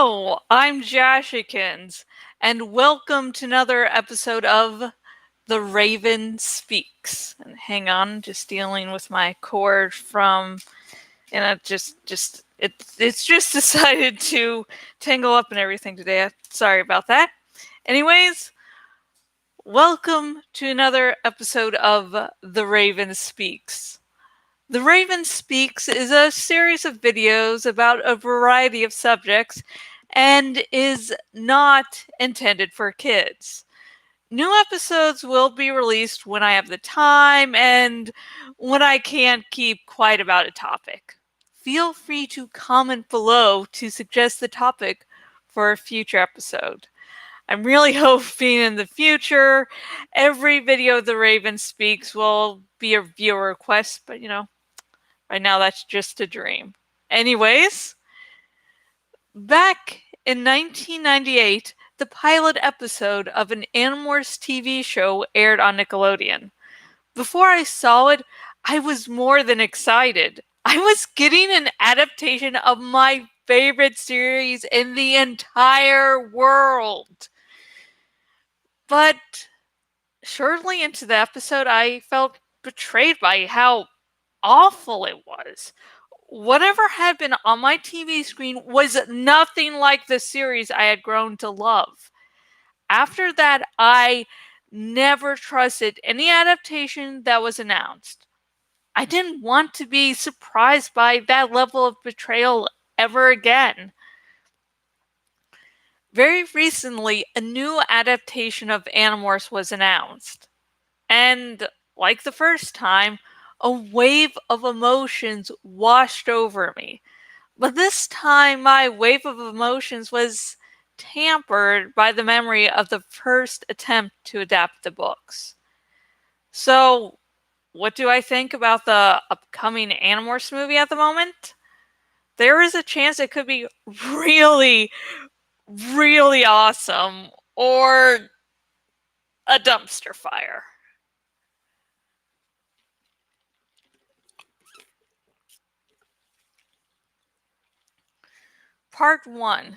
Hello, I'm Jashikins, and welcome to another episode of The Raven Speaks. And hang on, just dealing with my cord from, and it's just decided to tangle up and everything today. Sorry about that. Anyways, welcome to another episode of The Raven Speaks. The Raven Speaks is a series of videos about a variety of subjects and is not intended for kids. New episodes will be released when I have the time and when I can't keep quiet about a topic. Feel free to comment below to suggest the topic for a future episode. I'm really hoping in the future every video The Raven Speaks will be a viewer request, but right now that's just a dream. Anyways, back in 1998, the pilot episode of an Animorphs TV show aired on Nickelodeon. Before I saw it, I was more than excited. I was getting an adaptation of my favorite series in the entire world. But shortly into the episode, I felt betrayed by how awful it was. Whatever had been on my TV screen was nothing like the series I had grown to love. After that, I never trusted any adaptation that was announced. I didn't want to be surprised by that level of betrayal ever again. Very recently, a new adaptation of Animorphs was announced. And like the first time, a wave of emotions washed over me. But this time, my wave of emotions was tampered by the memory of the first attempt to adapt the books. So, what do I think about the upcoming Animorphs movie at the moment? There is a chance it could be really, really awesome, or a dumpster fire. Part 1.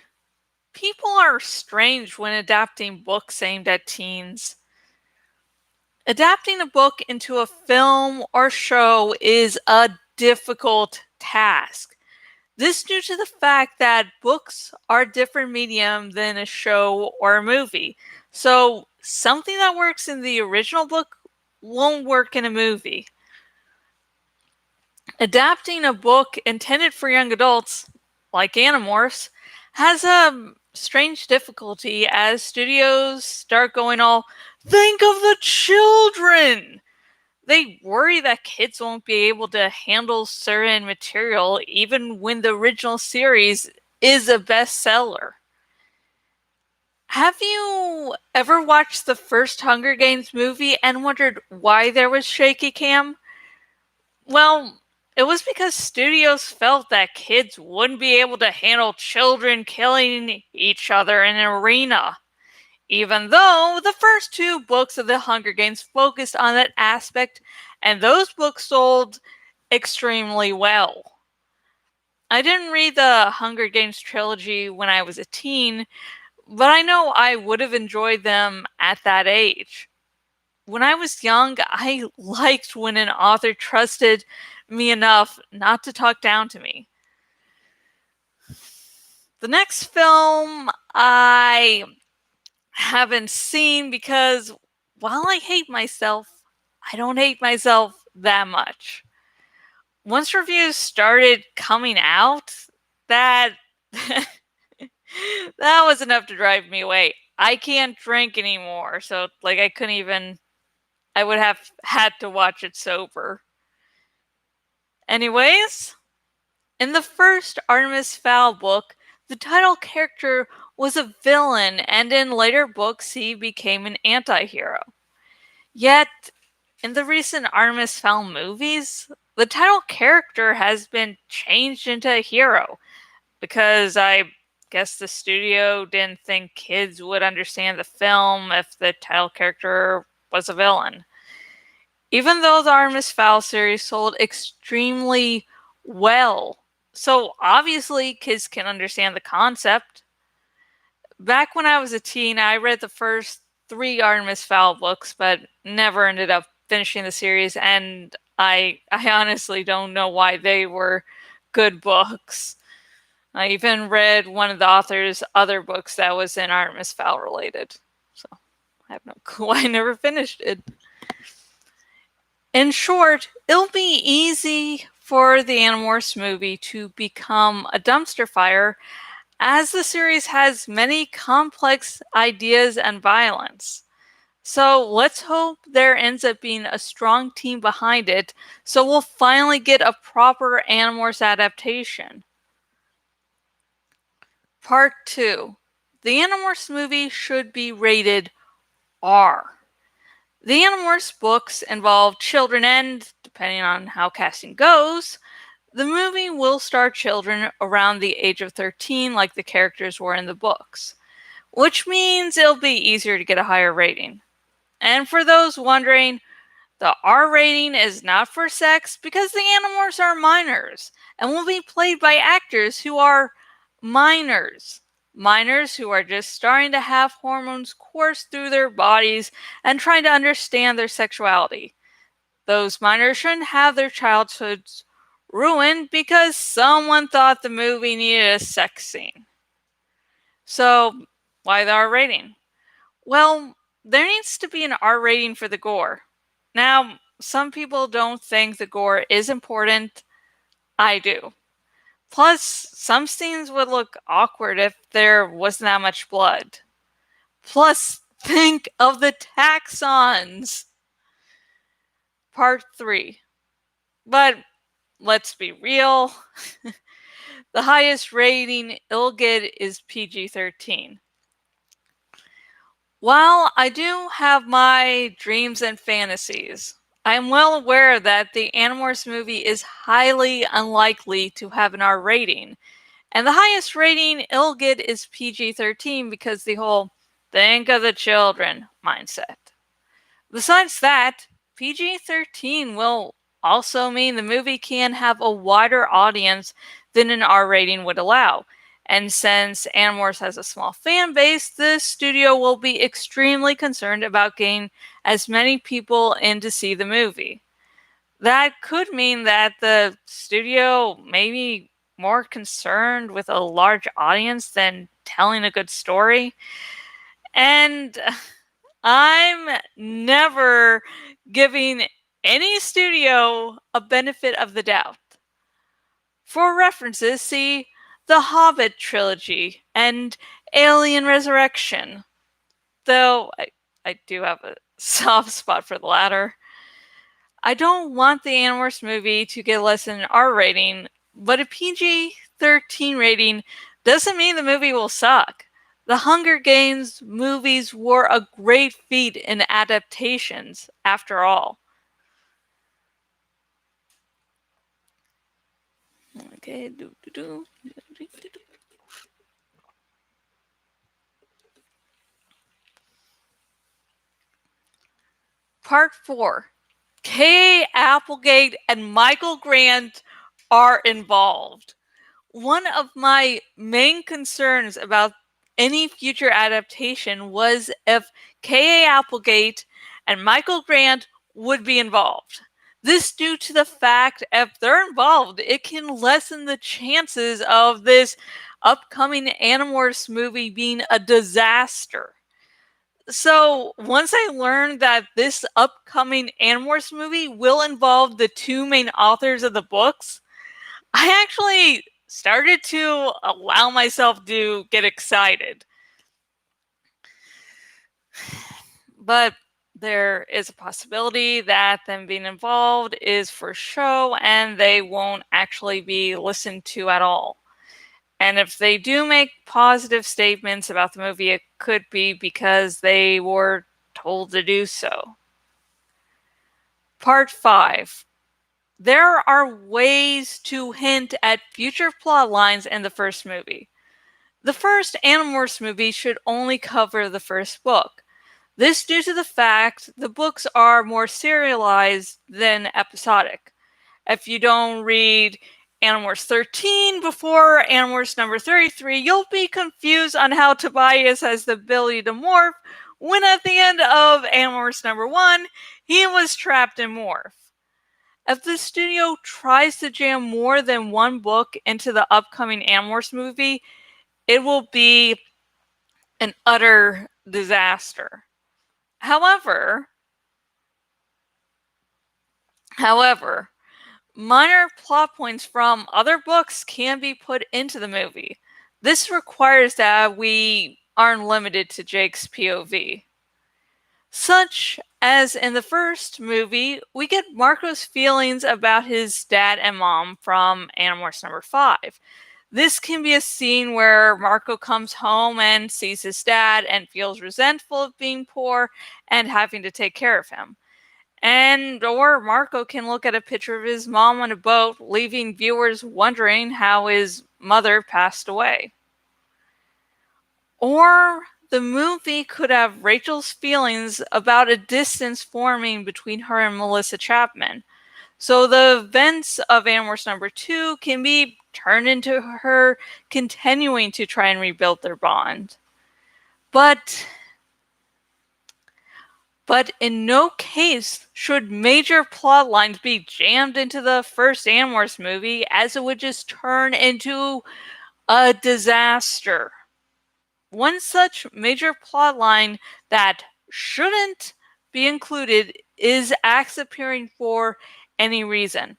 People are strange when adapting books aimed at teens. Adapting a book into a film or show is a difficult task. This due to the fact that books are a different medium than a show or a movie. So something that works in the original book won't work in a movie. Adapting a book intended for young adults, like Animorphs, has a strange difficulty as studios start going all, think of the children! They worry that kids won't be able to handle certain material even when the original series is a bestseller. Have you ever watched the first Hunger Games movie and wondered why there was shaky cam? Well, it was because studios felt that kids wouldn't be able to handle children killing each other in an arena. Even though the first two books of the Hunger Games focused on that aspect, and those books sold extremely well. I didn't read the Hunger Games trilogy when I was a teen, but I know I would have enjoyed them at that age. When I was young, I liked when an author trusted me enough not to talk down to me. The next film I haven't seen because while I hate myself, I don't hate myself that much. Once reviews started coming out, that that was enough to drive me away. I can't drink anymore, so I couldn't even. I would have had to watch it sober. Anyways, in the first Artemis Fowl book, the title character was a villain, and in later books he became an anti-hero. Yet, in the recent Artemis Fowl movies, the title character has been changed into a hero, because I guess the studio didn't think kids would understand the film if the title character was a villain. Even though the Artemis Fowl series sold extremely well, so obviously kids can understand the concept. Back when I was a teen, I read the first 3 Artemis Fowl books, but never ended up finishing the series, and I honestly don't know why they were good books. I even read one of the author's other books that was in Artemis Fowl related. So I have no clue why I never finished it. In short, it'll be easy for the Animorphs movie to become a dumpster fire, as the series has many complex ideas and violence. So let's hope there ends up being a strong team behind it, so we'll finally get a proper Animorphs adaptation. Part 2. The Animorphs movie should be rated R. The Animorphs books involve children and, depending on how casting goes, the movie will star children around the age of 13 like the characters were in the books, which means it'll be easier to get a higher rating. And for those wondering, the R rating is not for sex because the Animorphs are minors and will be played by actors who are minors. Minors who are just starting to have hormones course through their bodies and trying to understand their sexuality. Those minors shouldn't have their childhoods ruined because someone thought the movie needed a sex scene. So, why the R rating? Well, there needs to be an R rating for the gore. Now, some people don't think the gore is important. I do. Plus, some scenes would look awkward if there wasn't that much blood. Plus, think of the taxons! Part 3. But let's be real. The highest rating it'll get is PG-13. While I do have my dreams and fantasies, I am well aware that the Animorphs movie is highly unlikely to have an R rating, and the highest rating it'll get is PG-13 because the whole think of the children mindset. Besides that, PG-13 will also mean the movie can have a wider audience than an R rating would allow. And since Animorphs has a small fan base, the studio will be extremely concerned about getting as many people in to see the movie. That could mean that the studio may be more concerned with a large audience than telling a good story. And I'm never giving any studio a benefit of the doubt. For references, see the Hobbit trilogy and Alien Resurrection, though I do have a soft spot for the latter. I don't want the Animorphs movie to get less than an R rating, but a PG-13 rating doesn't mean the movie will suck. The Hunger Games movies were a great feat in adaptations, after all. Okay, Part 4. Kay Applegate and Michael Grant are involved. One of my main concerns about any future adaptation was if K.A. Applegate and Michael Grant would be involved. This due to the fact if they're involved, it can lessen the chances of this upcoming Animorphs movie being a disaster. So once I learned that this upcoming Animorphs movie will involve the two main authors of the books, I actually started to allow myself to get excited. But there is a possibility that them being involved is for show and they won't actually be listened to at all. And if they do make positive statements about the movie, it could be because they were told to do so. Part 5. There are ways to hint at future plot lines in the first movie. The first Animorphs movie should only cover the first book. This due to the fact the books are more serialized than episodic. If you don't read Animorphs 13 before Animorphs number 33, you'll be confused on how Tobias has the ability to morph, when at the end of Animorphs number 1, he was trapped in Morph. If the studio tries to jam more than one book into the upcoming Animorphs movie, it will be an utter disaster. However, minor plot points from other books can be put into the movie. This requires that we aren't limited to Jake's POV. Such as in the first movie, we get Marco's feelings about his dad and mom from Animorphs number 5. This can be a scene where Marco comes home and sees his dad and feels resentful of being poor and having to take care of him. Or Marco can look at a picture of his mom on a boat, leaving viewers wondering how his mother passed away. Or the movie could have Rachel's feelings about a distance forming between her and Melissa Chapman. So the events of Animorphs number 2 can be turned into her continuing to try and rebuild their bond. But in no case should major plot lines be jammed into the first Animorphs movie, as it would just turn into a disaster. One such major plot line that shouldn't be included is Axe appearing for any reason,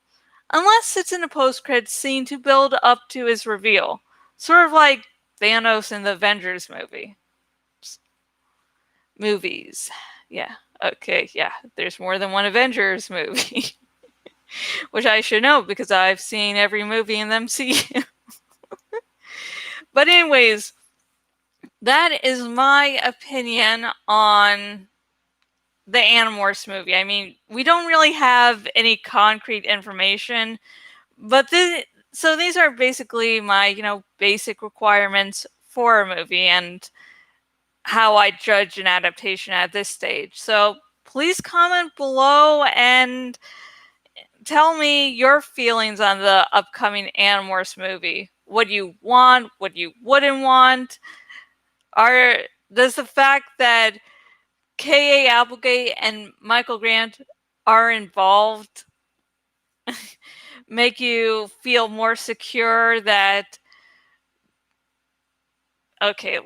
unless it's in a post-credits scene to build up to his reveal, sort of like Thanos in the Avengers movies. Yeah, okay, yeah, there's more than one Avengers movie, which I should know because I've seen every movie in the MCU. But anyways, that is my opinion on the Animorphs movie. I mean, we don't really have any concrete information, but so these are basically my, basic requirements for a movie and how I judge an adaptation at this stage. So please comment below and tell me your feelings on the upcoming Animorphs movie. What you want, what you wouldn't want. Does the fact that K.A. Applegate and Michael Grant are involved make you feel more secure that, okay,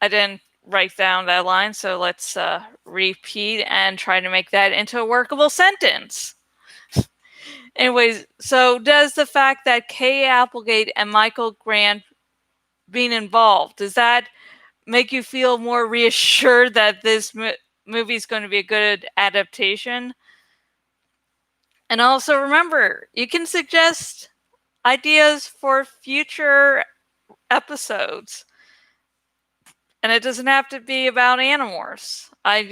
I didn't write down that line, so let's repeat and try to make that into a workable sentence. Anyways, so does the fact that K.A. Applegate and Michael Grant being involved, does that make you feel more reassured that this movie is going to be a good adaptation? And also remember, you can suggest ideas for future episodes. And it doesn't have to be about Animorphs. I'm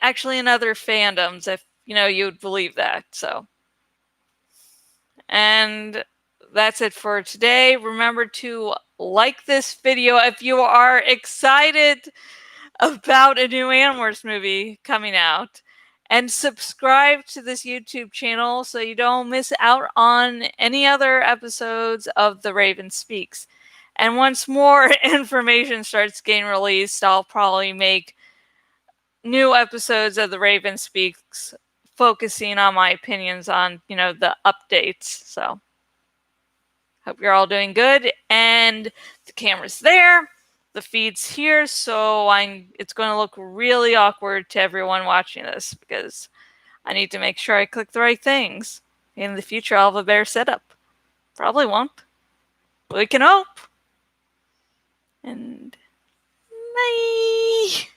actually in other fandoms, if you would believe that. So, and that's it for today. Remember to like this video if you are excited about a new Animorphs movie coming out, and subscribe to this YouTube channel so you don't miss out on any other episodes of The Raven Speaks. And once more information starts getting released, I'll probably make new episodes of The Raven Speaks focusing on my opinions on, the updates. So, hope you're all doing good. And the camera's there, the feed's here, so it's going to look really awkward to everyone watching this because I need to make sure I click the right things. In the future, I'll have a better setup. Probably won't. But we can hope. And bye!